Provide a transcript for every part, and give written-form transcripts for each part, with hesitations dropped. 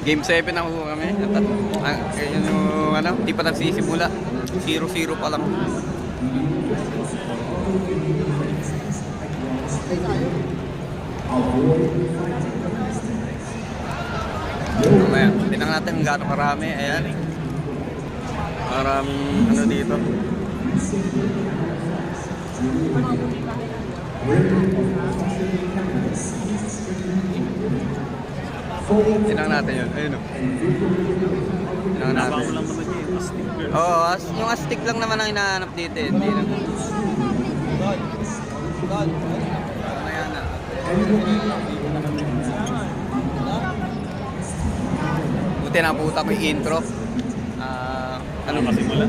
Game 7 na po kami. Yun yung ano, hindi pa nagsisimula. 0-0 pa lang. Mamaya, tingnan natin kung gaano karami. Ayan. Maraming ano dito. Tingnan natin yun. Ayun o. Tingnan natin. Oo, yung astig lang naman ang hinahanap dito. Hindi naman. Mamaya na. Buti na puta ko yung intro. Ano masimula?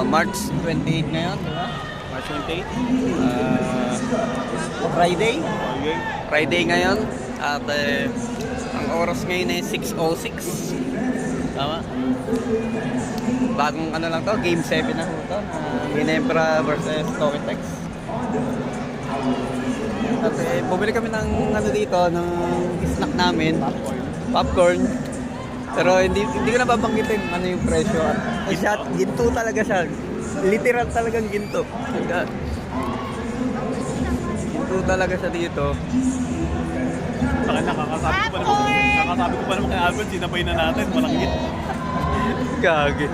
March 28 ngayon, di ba? March 28? Friday? Okay. Friday ngayon. At ang oras ngayon ay 6:06. Tama? Bagong ano lang to, game 7 na po to. Ginebra versus Tokitex. At bumili kami ng ano dito, ng snack namin. Popcorn. Pero hindi ko na babanggitin ano yung presyo. At ginto talaga siya. Literal talagang ginto. Ginto talaga siya dito. Saka nakakasabi ko pa naman kay Albert, sinabay na natin, malaki. Gagi.